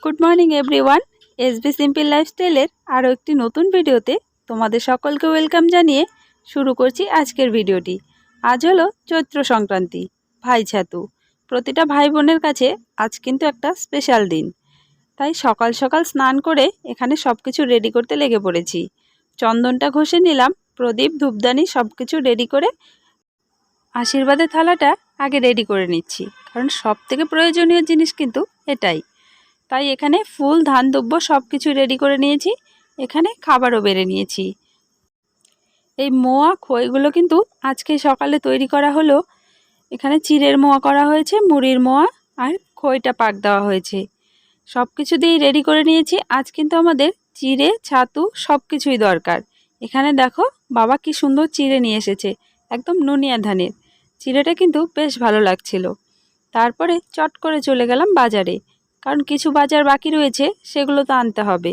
Good morning everyone. SB simple লাইফস্টাইলের আরও একটি নতুন ভিডিওতে তোমাদের সকলকে ওয়েলকাম জানিয়ে শুরু করছি আজকের ভিডিওটি। আজ হলো চৈত্র সংক্রান্তি, ভাই ছাতু। প্রতিটা ভাই বোনের কাছে আজ কিন্তু একটা স্পেশাল দিন। তাই সকাল সকাল স্নান করে এখানে সব কিছু রেডি করতে লেগে পড়েছি। চন্দনটা ঘষে নিলাম, প্রদীপ ধূপদানি সব কিছু রেডি করে আশীর্বাদের থালাটা আগে রেডি করে নিচ্ছি, কারণ সব থেকে প্রয়োজনীয় জিনিস কিন্তু এটাই। তাই এখানে ফুল ধান দুব্য সব কিছু রেডি করে নিয়েছি। এখানে খাবারও বেড়ে নিয়েছি। এই মোয়া খইগুলো কিন্তু আজকে সকালে তৈরি করা হলো। এখানে চিড়ের মোয়া করা হয়েছে, মুড়ির মোয়া আর খইটা পাক দেওয়া হয়েছে। সব কিছু দিয়েই রেডি করে নিয়েছি। আজ কিন্তু আমাদের চিড়ে ছাতু সব কিছুই দরকার। এখানে দেখো বাবা কি সুন্দর চিড়ে নিয়ে এসেছে, একদম নুনিয়া ধানের। চিড়েটা কিন্তু বেশ ভালো লাগছিল। তারপরে চট করে চলে গেলাম বাজারে, কারণ কিছু বাজার বাকি রয়েছে, সেগুলো তো আনতে হবে।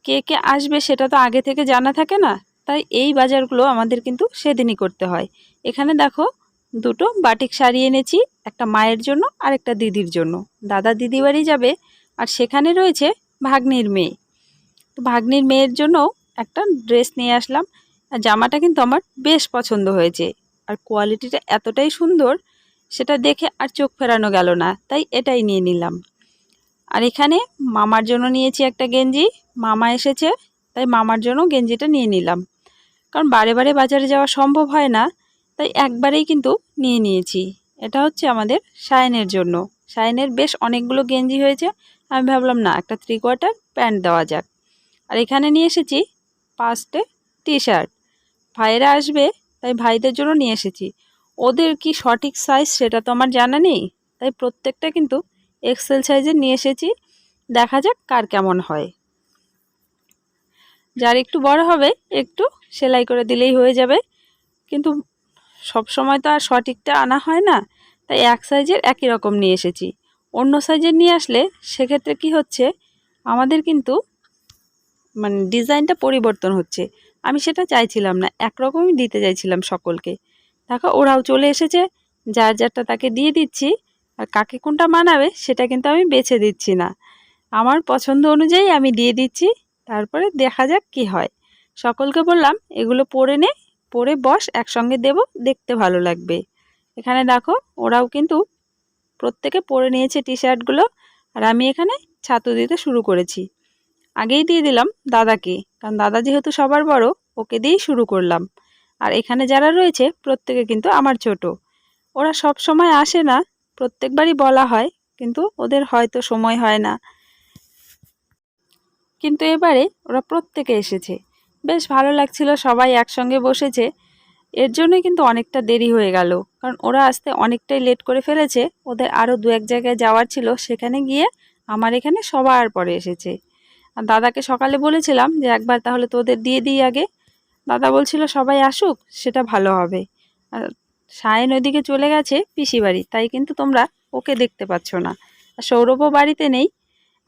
কে কে আসবে সেটা তো আগে থেকে জানা থাকে না, তাই এই বাজারগুলো আমাদের কিন্তু সেদিনই করতে হয়। এখানে দেখো দুটো বাটিক শাড়ি এনেছি, একটা মায়ের জন্য আর একটা দিদির জন্য। দাদা দিদি বাড়ি যাবে, আর সেখানে রয়েছে ভাগ্নির মেয়ে। তো ভাগ্নির মেয়ের জন্যও একটা ড্রেস নিয়ে আসলাম। আর জামাটা কিন্তু আমার বেশ পছন্দ হয়েছে, আর কোয়ালিটিটা এতটাই সুন্দর, সেটা দেখে আর চোখ ফেরানো গেল না, তাই এটাই নিয়ে নিলাম। আর এখানে মামার জন্য নিয়েছি একটা গেঞ্জি। মামা এসেছে, তাই মামার জন্য গেঞ্জিটা নিয়ে নিলাম, কারণ বারে বারে বাজারে যাওয়া সম্ভব হয় না, তাই একবারেই কিন্তু নিয়ে নিয়েছি। এটা হচ্ছে আমাদের সায়নের জন্য। সায়নের বেশ অনেকগুলো গেঞ্জি হয়েছে, আমি ভাবলাম না একটা 3/4 প্যান্ট দেওয়া যাক। আর এখানে নিয়ে এসেছি 5টে টি শার্ট। ভাইয়েরা আসবে, তাই ভাইদের জন্য নিয়ে এসেছি। ওদের কি সঠিক সাইজ সেটা তো আমার জানা নেই, তাই প্রত্যেকটা কিন্তু এক্সেল সাইজের নিয়ে এসেছি। দেখা যাক কার কেমন হয়। যার একটু বড় হবে একটু সেলাই করে দিলেই হয়ে যাবে, কিন্তু সব সময় তো আর সঠিকটা আনা হয় না, তাই এক সাইজের একই রকম নিয়ে এসেছি। অন্য সাইজের নিয়ে আসলে সেক্ষেত্রে কি হচ্ছে, আমাদের কিন্তু ডিজাইনটা পরিবর্তন হচ্ছে। আমি সেটা চাইছিলাম না, একরকমই দিতে চাইছিলাম সকলকে। দেখো ওরাও চলে এসেছে, যার যারটা তাকে দিয়ে দিচ্ছি। আর কাকে কোনটা মানাবে সেটা কিন্তু আমি বেছে দিচ্ছি না, আমার পছন্দ অনুযায়ী আমি দিয়ে দিচ্ছি। তারপরে দেখা যাক কি হয়। সকলকে বললাম এগুলো পরে নে, পরে বস, একসঙ্গে দেব, দেখতে ভালো লাগবে। এখানে দেখো ওরাও কিন্তু প্রত্যেকে পরে নিয়েছে টি শার্টগুলো। আর আমি এখানে ছাতু দিতে শুরু করেছি। আগেই দিয়ে দিলাম দাদাকে, কারণ দাদা যেহেতু সবার বড়, ওকে দিয়েই শুরু করলাম। আর এখানে যারা রয়েছে প্রত্যেকে কিন্তু আমার ছোট। ওরা সব সময় আসে না, প্রত্যেকবারই বলা হয়, কিন্তু ওদের হয়তো সময় হয় না। কিন্তু এবারে ওরা প্রত্যেকে এসেছে, বেশ ভালো লাগছিল, সবাই একসঙ্গে বসেছে। এর জন্যই কিন্তু অনেকটা দেরি হয়ে গেল, কারণ ওরা আসতে অনেকটাই লেট করে ফেলেছে। ওদের আরও 2-1 জায়গায় যাওয়ার ছিল, সেখানে গিয়ে আমার এখানে সবার পরে এসেছে। আর দাদাকে সকালে বলেছিলাম যে একবার তাহলে তোদের দিয়ে দিই আগে। দাদা বলছিল সবাই আসুক, সেটা ভালো হবে। আর সায়ন ওইদিকে চলে গেছে পিসি বাড়ি, তাই কিন্তু তোমরা ওকে দেখতে পাচ্ছ না। আর সৌরভও বাড়িতে নেই।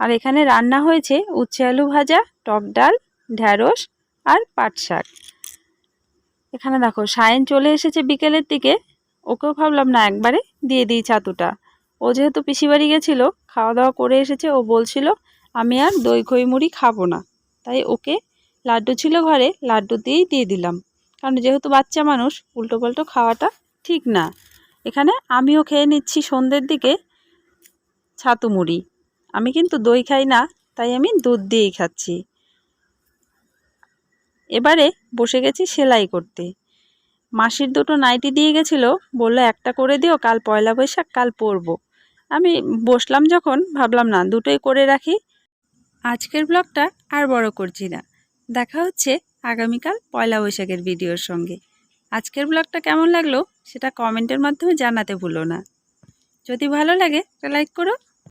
আর এখানে রান্না হয়েছে উচ্ছে আলু ভাজা, টক ডাল, ঢ্যাঁড়স আর পাট শাক। এখানে দেখো সায়ন চলে এসেছে বিকেলের দিকে, ওকেও ভাবলাম না একবারে দিয়ে দিই ছাতুটা। ও যেহেতু পিসি বাড়ি গেছিলো, খাওয়া দাওয়া করে এসেছে, ও বলছিল আমি আর দই খই মুড়ি খাবো না, তাই ওকে লাড্ডু ছিল ঘরে, লাড্ডু দিয়েই দিয়ে দিলাম। কারণ যেহেতু বাচ্চা মানুষ, উল্টো পাল্টো খাওয়াটা ঠিক না। এখানে আমিও খেয়ে নিচ্ছি সন্ধ্যের দিকে ছাতু মুড়ি। আমি কিন্তু দই খাই না, তাই আমি দুধ দিয়েই খাচ্ছি। এবারে বসে গেছি সেলাই করতে। মাসির দুটো নাইটি দিয়ে গেছিলো, বললো একটা করে দিও, কাল পয়লা বৈশাখ, কাল পরবো। আমি বসলাম যখন, ভাবলাম না দুটোই করে রাখি। আজকের ব্লগটা আর বড় করছি না, দেখা হচ্ছে আগামীকাল পয়লা বৈশাখের ভিডিওর সঙ্গে। আজকের ব্লগটা কেমন লাগলো সেটা কমেন্টের মাধ্যমে জানাতে ভুলো না। যদি ভালো লাগে একটা লাইক করো,